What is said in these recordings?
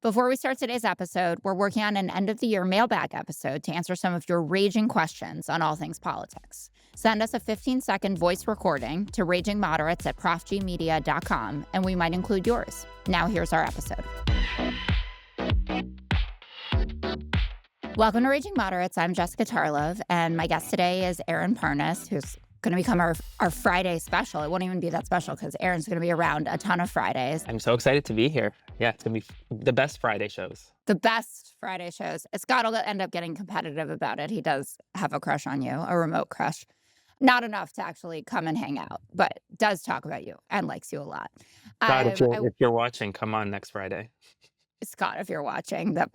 Before we start today's episode, we're working on an end of the year mailbag episode to answer some of your raging questions on all things politics. Send us a 15-second voice recording to ragingmoderates at profgmedia.com, and we might include yours. Now here's our episode. Welcome to Raging Moderates. I'm Jessica Tarlov, and my guest today is Aaron Parnas, who's going to become our Friday special. It won't even be that special because Aaron's going to be around a ton of Fridays. I'm so excited to be here. Yeah, it's going to be the best Friday shows. The best Friday shows. Scott will end up getting competitive about it. He does have a crush on you, a remote crush. Not enough to actually come and hang out, but does talk about you and likes you a lot. God, if you're watching, come on next Friday. Scott, if you're watching, no,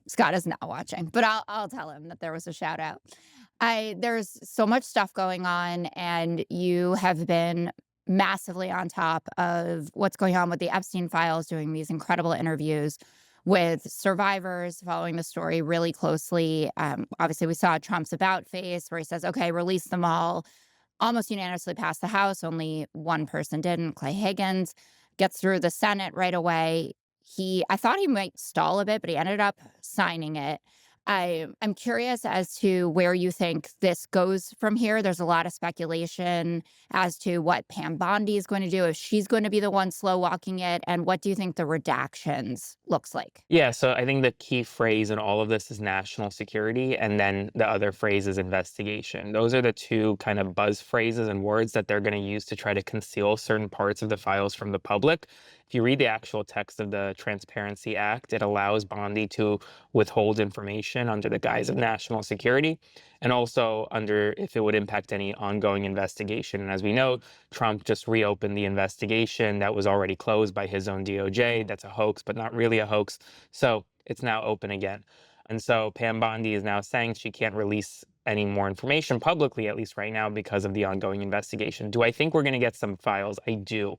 Scott is not watching, but I'll tell him that there was a shout out. There's so much stuff going on, and you have been massively on top of what's going on with the Epstein files, doing these incredible interviews with survivors, following the story really closely. Obviously, we saw Trump's about face where he says, okay, release them all. Almost unanimously passed the House. Only one person didn't. Clay Higgins gets through the Senate right away. I thought he might stall a bit, but he ended up signing it. I'm curious as to where you think this goes from here. There's a lot of speculation as to what Pam Bondi is going to do, if she's going to be the one slow walking it, and what do you think the redactions looks like? Yeah, so I think the key phrase in all of this is national security, and then the other phrase is investigation. Those are the two kind of buzz phrases and words that they're going to use to try to conceal certain parts of the files from the public. If you read the actual text of the Transparency Act, it allows Bondi to withhold information under the guise of national security, and also under if it would impact any ongoing investigation. And as we know, Trump just reopened the investigation that was already closed by his own DOJ. That's a hoax, but not really a hoax. So it's now open again. And so Pam Bondi is now saying she can't release any more information publicly, at least right now, because of the ongoing investigation. Do I think we're going to get some files? I do.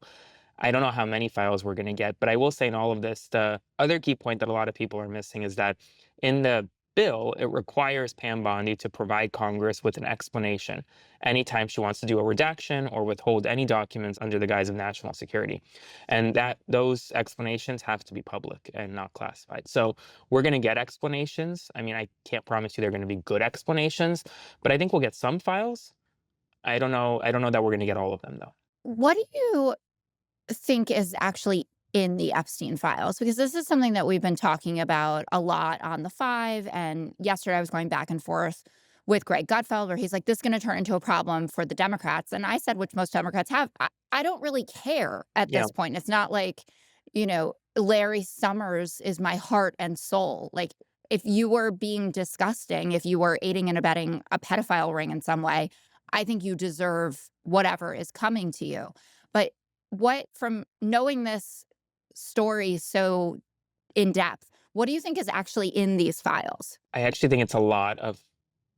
I don't know how many files we're going to get, but I will say in all of this, the other key point that a lot of people are missing is that in the bill, it requires Pam Bondi to provide Congress with an explanation anytime she wants to do a redaction or withhold any documents under the guise of national security. And that those explanations have to be public and not classified. So we're going to get explanations. I mean, I can't promise you they're going to be good explanations, but I think we'll get some files. I don't know that we're going to get all of them, though. What do you think is actually in the Epstein files? Because this is something that we've been talking about a lot on the Five. And yesterday I was going back and forth with Greg Gutfeld, where he's like, this is going to turn into a problem for the Democrats. And I said, which most Democrats have, I don't really care at this point. It's not like, Larry Summers is my heart and soul. Like, if you were being disgusting, if you were aiding and abetting a pedophile ring in some way, I think you deserve whatever is coming to you. But from knowing this story so in depth, what do you think is actually in these files? I actually think it's a lot of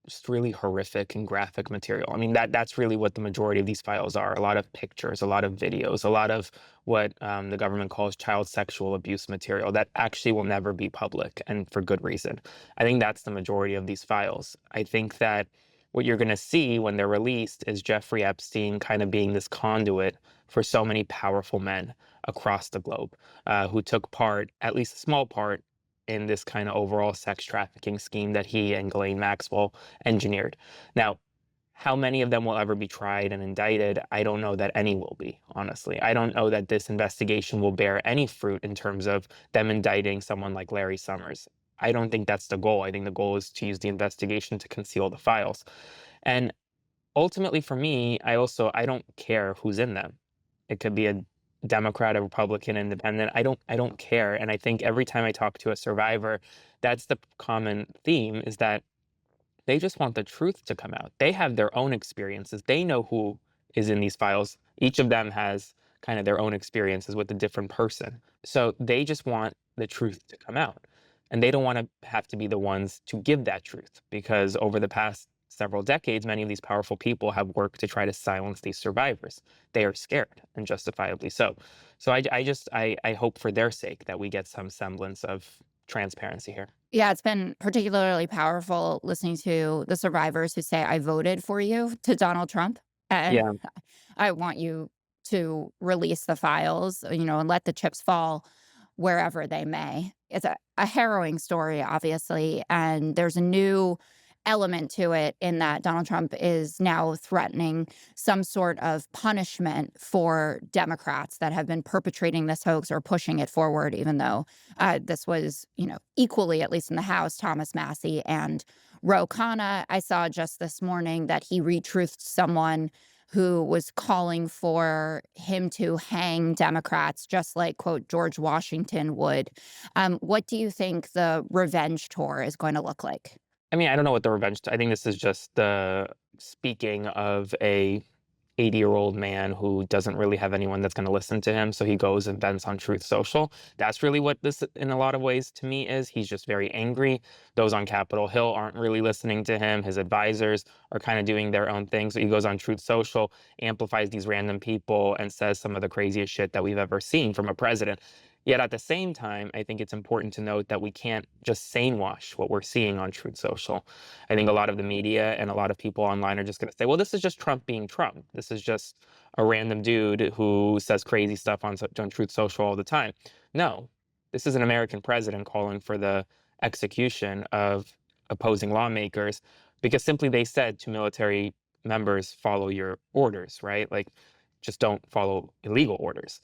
just really horrific and graphic material. I mean, that's really what the majority of these files are. A lot of pictures, a lot of videos, a lot of what the government calls child sexual abuse material that actually will never be public, and for good reason. I think that's the majority of these files. I think that what you're going to see when they're released is Jeffrey Epstein kind of being this conduit for so many powerful men across the globe who took part, at least a small part, in this kind of overall sex trafficking scheme that he and Ghislaine Maxwell engineered. Now, how many of them will ever be tried and indicted? I don't know that any will be, honestly. I don't know that this investigation will bear any fruit in terms of them indicting someone like Larry Summers. I don't think that's the goal. I think the goal is to use the investigation to conceal the files. And ultimately for me, I don't care who's in them. It could be a Democrat, a Republican, independent. I don't care. And I think every time I talk to a survivor, that's the common theme, is that they just want the truth to come out. They have their own experiences. They know who is in these files. Each of them has kind of their own experiences with a different person. So they just want the truth to come out. And they don't want to have to be the ones to give that truth, because over the past several decades, many of these powerful people have worked to try to silence these survivors. They are scared, and justifiably so. So I hope for their sake that we get some semblance of transparency here. Yeah, it's been particularly powerful listening to the survivors who say, I voted for you, to Donald Trump. And Yeah. I want you to release the files, and let the chips fall wherever they may. it's a harrowing story, obviously, and there's a new element to it in that Donald Trump is now threatening some sort of punishment for Democrats that have been perpetrating this hoax or pushing it forward, even though this was, equally, at least in the House, Thomas Massey and Ro Khanna. I saw just this morning that he retruthed someone who was calling for him to hang Democrats, just like, quote, George Washington would. What do you think the revenge tour is going to look like? I mean, I don't know what the revenge. I think this is just the speaking of a 80-year-old man who doesn't really have anyone that's going to listen to him, so he goes and vents on Truth Social. That's really what this, in a lot of ways, to me is. He's just very angry. Those on Capitol Hill aren't really listening to him. His advisors are kind of doing their own thing. So he goes on Truth Social, amplifies these random people, and says some of the craziest shit that we've ever seen from a president. Yet at the same time, I think it's important to note that we can't just sane wash what we're seeing on Truth Social. I think a lot of the media and a lot of people online are just going to say, well, this is just Trump being Trump. This is just a random dude who says crazy stuff on Truth Social all the time. No, this is an American president calling for the execution of opposing lawmakers because simply they said to military members, follow your orders, right? Like, just don't follow illegal orders,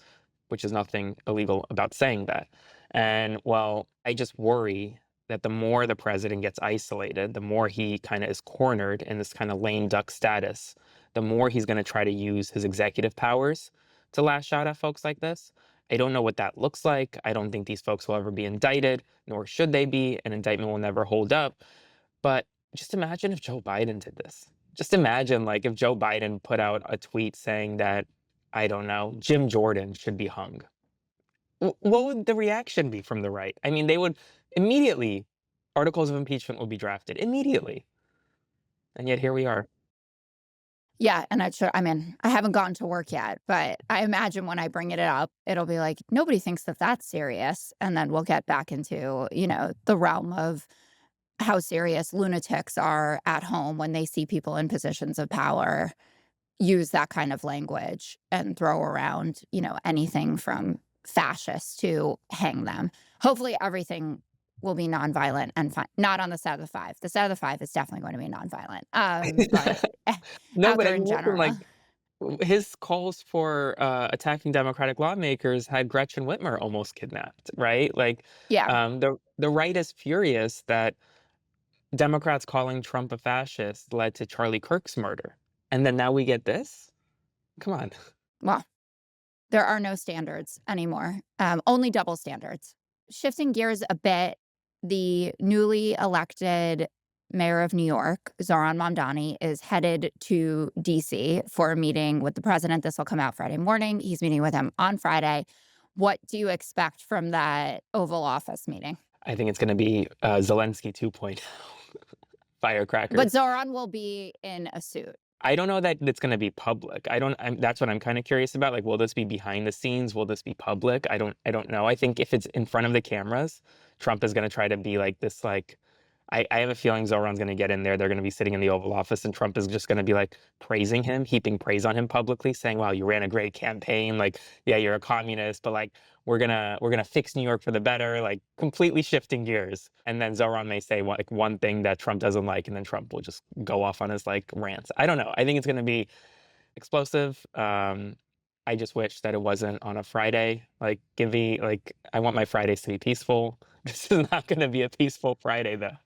which is nothing illegal about saying that. And well, I just worry that the more the president gets isolated, the more he kind of is cornered in this kind of lame duck status, the more he's going to try to use his executive powers to lash out at folks like this. I don't know what that looks like. I don't think these folks will ever be indicted, nor should they be. An indictment will never hold up. But just imagine if Joe Biden did this. Just imagine, like, if Joe Biden put out a tweet saying that, I don't know, Jim Jordan should be hung. What would the reaction be from the right? I mean, they would immediately, articles of impeachment would be drafted immediately. And yet here we are. Yeah, and I mean, I haven't gone to work yet, but I imagine when I bring it up, it'll be like, nobody thinks that that's serious. And then we'll get back into, the realm of how serious lunatics are at home when they see people in positions of power use that kind of language and throw around, anything from fascists to hang them. Hopefully everything will be nonviolent and fine. Not on the set of the five. The set of the five is definitely going to be nonviolent. But No, out but there I in mean, listen, like, general. his calls for attacking Democratic lawmakers had Gretchen Whitmer almost kidnapped, right? Like, Yeah. the right is furious that Democrats calling Trump a fascist led to Charlie Kirk's murder. And then now we get this? Come on. Well, there are no standards anymore, only double standards. Shifting gears a bit, the newly elected mayor of New York, Zohran Mamdani, is headed to DC for a meeting with the president. This will come out Friday morning. He's meeting with him on Friday. What do you expect from that Oval Office meeting? I think it's going to be Zelensky 2.0 But firecrackers. Zohran will be in a suit. I don't know that it's going to be public. That's what I'm kind of curious about. Like, will this be behind the scenes? Will this be public? I don't know. I think if it's in front of the cameras, Trump is going to try to be like this, like, I have a feeling Zoran's going to get in there. They're going to be sitting in the Oval Office, and Trump is just going to be like praising him, heaping praise on him publicly, saying, "Wow, you ran a great campaign. Like, yeah, you're a communist, but like, we're gonna fix New York for the better." Like, completely shifting gears. And then Zoran may say like one thing that Trump doesn't like, and then Trump will just go off on his like rants. I don't know. I think it's going to be explosive. I just wish that it wasn't on a Friday. Like, give me like, I want my Fridays to be peaceful. This is not going to be a peaceful Friday, though.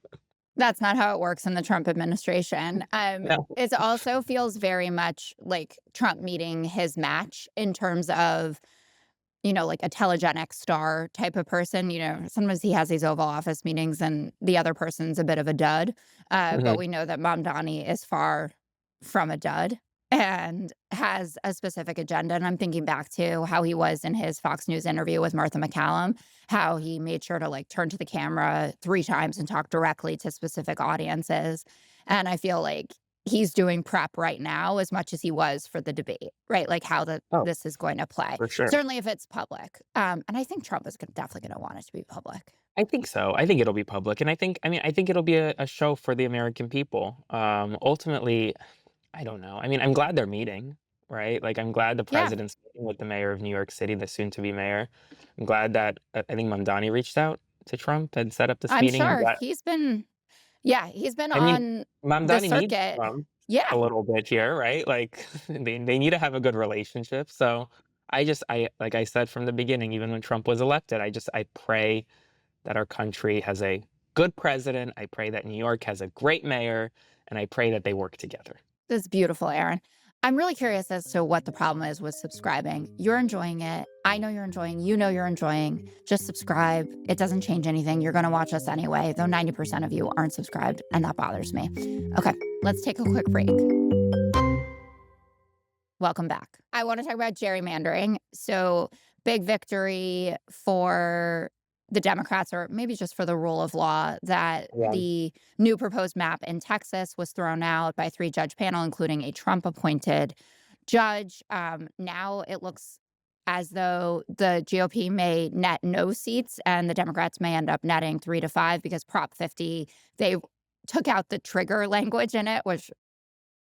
That's not how it works in the Trump administration. No. It also feels very much like Trump meeting his match in terms of, like a telegenic star type of person. Sometimes he has these Oval Office meetings and the other person's a bit of a dud. But Mhm. we know that Mamdani is far from a dud and has a specific agenda. And I'm thinking back to how he was in his Fox News interview with Martha McCallum, how he made sure to like turn to the camera 3 times and talk directly to specific audiences. And I feel like he's doing prep right now as much as he was for the debate, right? Like how Oh, this is going to play. for sure. Certainly if it's public. And I think Trump is definitely going to want it to be public. I think so. I think it'll be public, and I think it'll be a show for the American people. Ultimately, I don't know. I mean, I'm glad they're meeting, right? Like, I'm glad the Yeah. president's meeting with the mayor of New York City, the soon-to-be mayor. I'm glad that I think Mamdani reached out. to Trump and set up this I'm meeting? sure he's been I mean, on the Mamdani needs circuit. Trump Yeah, a little bit here, right? Like, they need to have a good relationship, so I like I said from the beginning, even when Trump was elected, I pray that our country has a good president, I pray that New York has a great mayor, and I pray that they work together. that's beautiful, Aaron. I'm really curious as to what the problem is with subscribing. You're enjoying it. I know you're enjoying. You know you're enjoying. Just subscribe. It doesn't change anything. You're going to watch us anyway, though 90% of you aren't subscribed, and that bothers me. Okay, let's take a quick break. Welcome back. I want to talk about gerrymandering. So, big victory for the Democrats, or maybe just for the rule of law, that Yeah. the new proposed map in Texas was thrown out by 3-judge panel, including a Trump appointed judge. Now it looks as though the GOP may net no seats and the Democrats may end up netting 3 to 5 because Prop 50, they took out the trigger language in it, which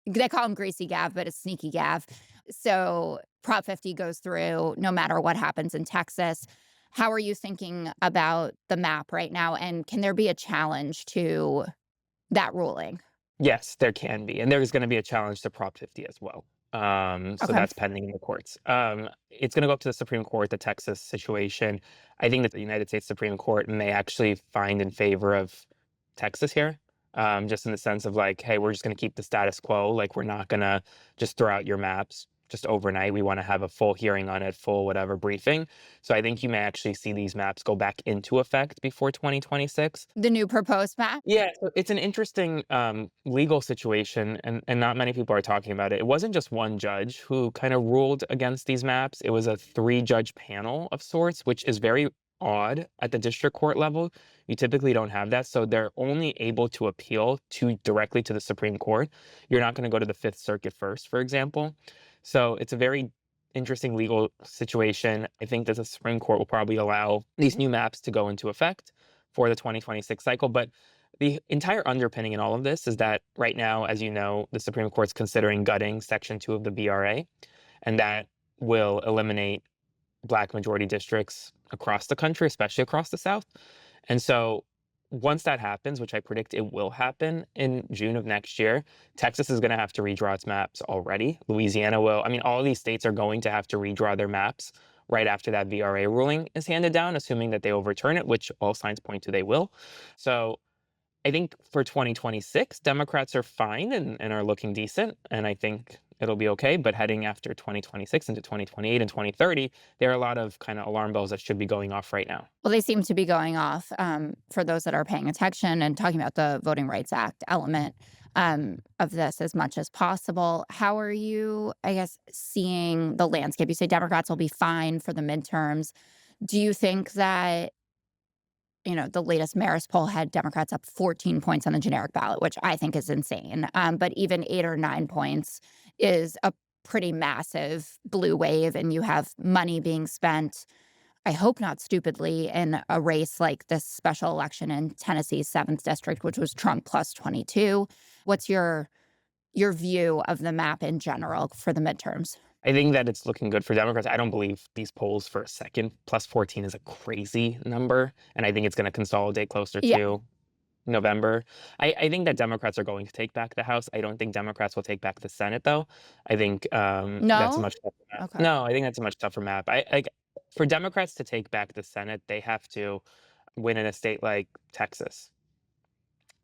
they call him Greasy Gav, but it's Sneaky Gav. So Prop 50 goes through no matter what happens in Texas. How are you thinking about the map right now? And can there be a challenge to that ruling? Yes, there can be, and there's gonna be a challenge to Prop 50 as well. So Okay. that's pending in the courts. It's gonna go up to the Supreme Court, the Texas situation. I think that the United States Supreme Court may actually find in favor of Texas here, just in the sense of like, hey, we're just gonna keep the status quo. Like, we're not gonna just throw out your maps just overnight. We want to have a full hearing on it, full whatever briefing. So I think you may actually see these maps go back into effect before 2026. The new proposed map? Yeah, so it's an interesting legal situation, and not many people are talking about it. It wasn't just one judge who kind of ruled against these maps. It was a 3-judge panel of sorts, which is very odd at the district court level. You typically don't have that, so they're only able to appeal directly to the Supreme Court. You're not going to go to the Fifth Circuit first, for example. So it's a very interesting legal situation. I think that the Supreme Court will probably allow these new maps to go into effect for the 2026 cycle. But the entire underpinning in all of this is that right now, as you know, the Supreme Court's considering gutting Section 2 of the BRA, and that will eliminate Black majority districts across the country, especially across the South. And so once that happens, which I predict it will happen in June of next year, Texas is going to have to redraw its maps already. Louisiana will. I mean, all of these states are going to have to redraw their maps right after that VRA ruling is handed down, assuming that they overturn it, which all signs point to they will. So I think for 2026, Democrats are fine and are looking decent, and I think it'll be okay. But heading after 2026 into 2028 and 2030, there are a lot of kind of alarm bells that should be going off right now. Well, they seem to be going off for those that are paying attention and talking about the Voting Rights Act element of this as much as possible. How are you, I guess, seeing the landscape? You say Democrats will be fine for the midterms. Do you think that, the latest Marist poll had Democrats up 14 points on the generic ballot, which I think is insane. But even 8 or 9 points is a pretty massive blue wave, and you have money being spent, I hope not stupidly, in a race like this special election in Tennessee's 7th district, which was Trump plus 22. What's your view of the map in general for the midterms? I think that it's looking good for Democrats. I don't believe these polls for a second. Plus 14 is a crazy number, and I think it's going to consolidate closer Yeah. to November. I think that Democrats are going to take back the House. I don't think Democrats will take back the Senate, though. I think that's a No? much tougher map. Okay. No, I think that's a much tougher map. For Democrats to take back the Senate, they have to win in a state like Texas.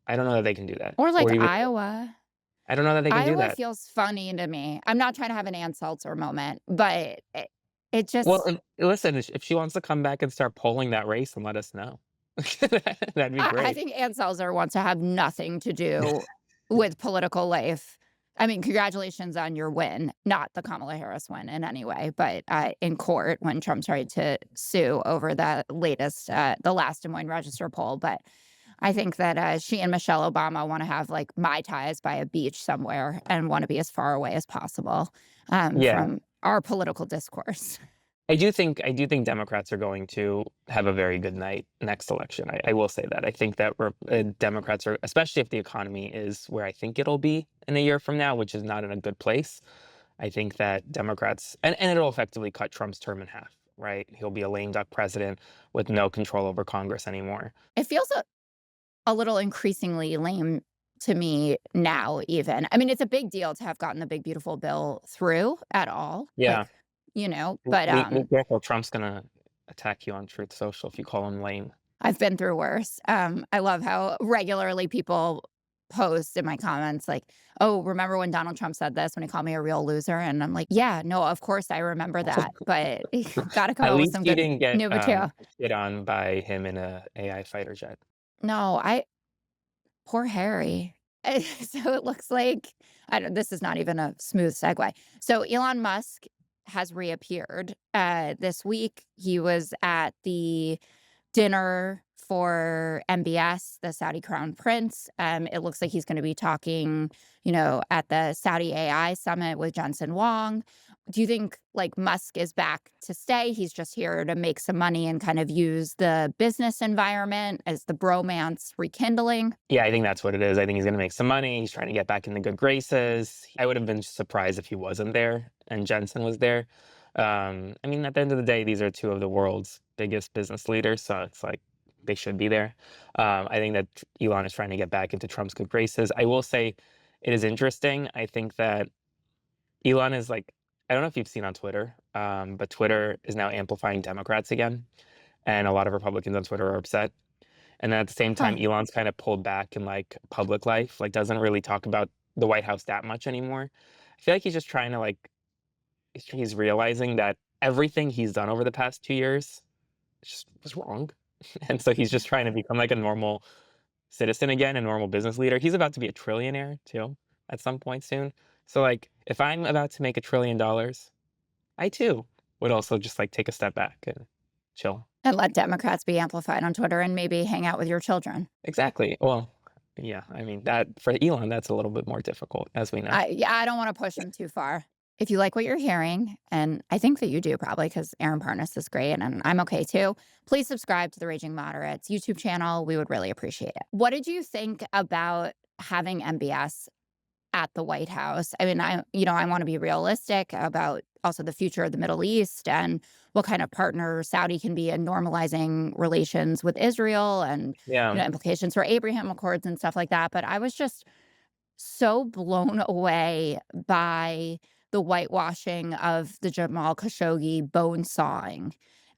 I don't know that they can do that. Or like Or even Iowa. I don't know that they can do Iowa that. feels funny to me. I'm not trying to have an Ann Seltzer moment, but it Well, just listen, if she wants to come back and start polling that race and let us know, that'd be I great. think Ann Seltzer wants to have nothing to do with political life. I mean, congratulations on your win, not the Kamala Harris win in any way, but in court when Trump tried to sue over the last Des Moines Register poll. But I think that she and Michelle Obama want to have like Mai Tais by a beach somewhere and want to be as far away as possible Yeah. from our political discourse. I do think Democrats are going to have a very good night next election. I will say that. I think that Democrats are, especially if the economy is where I think it'll be in a year from now, which is not in a good place. I think that Democrats, and it'll effectively cut Trump's term in half. right? He'll be a lame duck president with no control over Congress anymore. It feels a little increasingly lame to me now even. I mean, it's a big deal to have gotten the big beautiful bill through at all, Yeah. like, but, Be careful. Trump's gonna attack you on Truth Social if you call him lame. I've been through worse. I love how regularly people post in my comments like, "Oh, remember when Donald Trump said this when he called me a real loser?" And I'm like, "Yeah, no, of course I remember that, but gotta come At up with least some you good didn't get, new material." shit on by him in a AI fighter jet. No, poor Harry. So it looks like I don't this is not even a smooth segue. So Elon Musk has reappeared. This week, he was at the dinner for MBS, the Saudi crown prince. It looks like he's going to be talking, at the Saudi AI summit with Jensen Huang. Do you think like Musk is back to stay? He's just here to make some money and kind of use the business environment as the bromance rekindling? Yeah, I think that's what it is. I think he's gonna make some money. He's trying to get back in the good graces. I would have been surprised if he wasn't there and Jensen was there. I mean, at the end of the day, these are two of the world's biggest business leaders, so it's like they should be there. I think that Elon is trying to get back into Trump's good graces. I will say it is interesting. I think that Elon is like, I don't know if you've seen on Twitter, but Twitter is now amplifying Democrats again, and a lot of Republicans on Twitter are upset. And then at the same Huh. time, Elon's kind of pulled back in like public life, like doesn't really talk about the White House that much anymore. I feel like he's just trying to like he's realizing that everything he's done over the past 2 years just was wrong. And so he's just trying to become like a normal citizen again, a normal business leader. He's about to be a trillionaire too at some point soon. So like if I'm about to make $1 trillion, I too would also just like take a step back and chill. And let Democrats be amplified on Twitter and maybe hang out with your children. Exactly. Well, yeah, I mean that for Elon, that's a little bit more difficult, as we know. Yeah, I don't want to push him too far. If you like what you're hearing, and I think that you do probably because Aaron Parnas is great and I'm okay too, please subscribe to the Raging Moderates YouTube channel. We would really appreciate it. What did you think about having MBS at the White House? I mean, I want to be realistic about also the future of the Middle East and what kind of partner Saudi can be in normalizing relations with Israel and, Yeah. implications for Abraham Accords and stuff like that. But I was just so blown away by the whitewashing of the Jamal Khashoggi bone sawing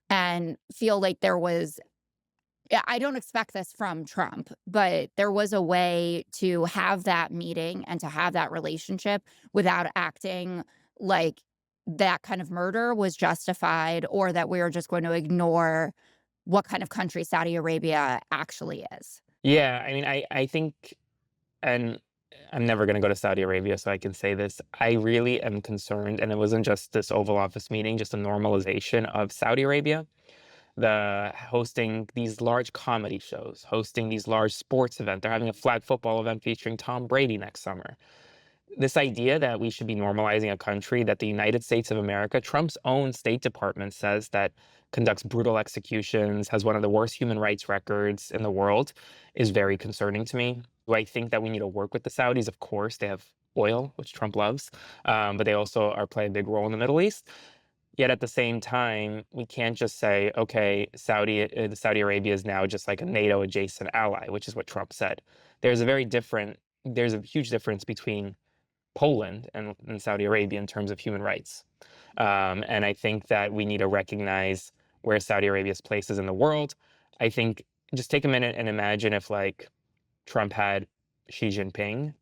and feel like there was yeah, I don't expect this from Trump, but there was a way to have that meeting and to have that relationship without acting like that kind of murder was justified or that we were just going to ignore what kind of country Saudi Arabia actually is. Yeah, I mean, I think, and I'm never gonna go to Saudi Arabia, so I can say this. I really am concerned, and it wasn't just this Oval Office meeting, just a normalization of Saudi Arabia, the hosting these large comedy shows, hosting these large sports events. They're having a flag football event featuring Tom Brady next summer. This idea that we should be normalizing a country that the United States of America, Trump's own State Department says that conducts brutal executions, has one of the worst human rights records in the world, is very concerning to me. Do I think that we need to work with the Saudis? Of course, they have oil, which Trump loves, but they also are playing a big role in the Middle East. Yet at the same time, we can't just say, okay, Saudi Arabia is now just like a NATO adjacent ally, which is what Trump said. There's a huge difference between Poland and Saudi Arabia in terms of human rights. And I think that we need to recognize where Saudi Arabia's place is in the world. I think just take a minute and imagine if like Trump had Xi Jinping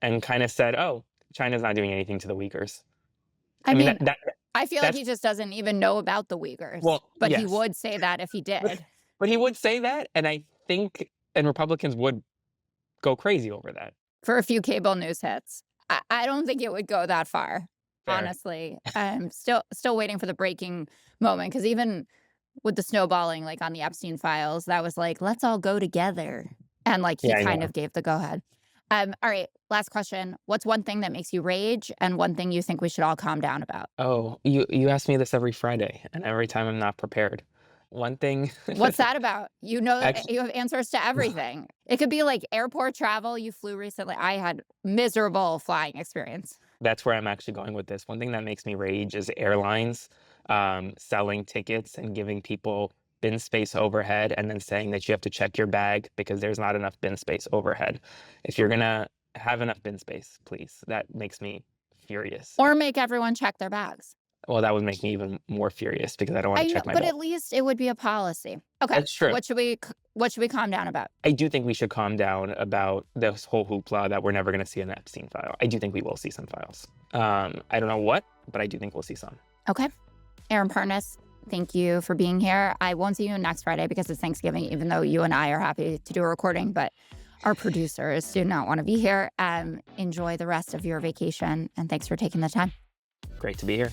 and kind of said, "Oh, China's not doing anything to the Uyghurs." I I mean mean, I feel like that's he just doesn't even know about the Uyghurs, well, but he yes, would say that if he but did. but he would say that, and I think and Republicans would go crazy over that. For a few cable news hits. I don't think it would go that far, Fair. honestly. I'm still waiting for the breaking moment because even with the snowballing, like, on the Epstein files, that was like, "Let's all go together," and, like, he Yeah, I kind know. of gave the go ahead. Alright, last question. What's one thing that makes you rage and one thing you think we should all calm down about? Oh, you ask me this every Friday, and every time I'm not prepared. One thing What's that about? actually, You have answers to everything. It could be, like, airport travel, you flew recently. I had miserable flying experience. that's where I'm actually going with this. One thing that makes me rage is airlines, selling tickets and giving people bin space overhead and then saying that you have to check your bag because there's not enough bin space overhead. If you're gonna have enough bin space, please. That makes me furious. Or make everyone check their bags. Well, that would make me even more furious because I don't want I to know, check my but bag. at least it would be a policy. Okay, That's true. what should we calm down about? I do think we should calm down about this whole hoopla that we're never going to see an Epstein file. I do think we will see some files. I don't know what, but I do think we'll see some. Okay. Aaron Parnas, thank you for being here. I won't see you next Friday because it's Thanksgiving, even though you and I are happy to do a recording, but our producers do not want to be here. Enjoy the rest of your vacation, and thanks for taking the time. Great to be here.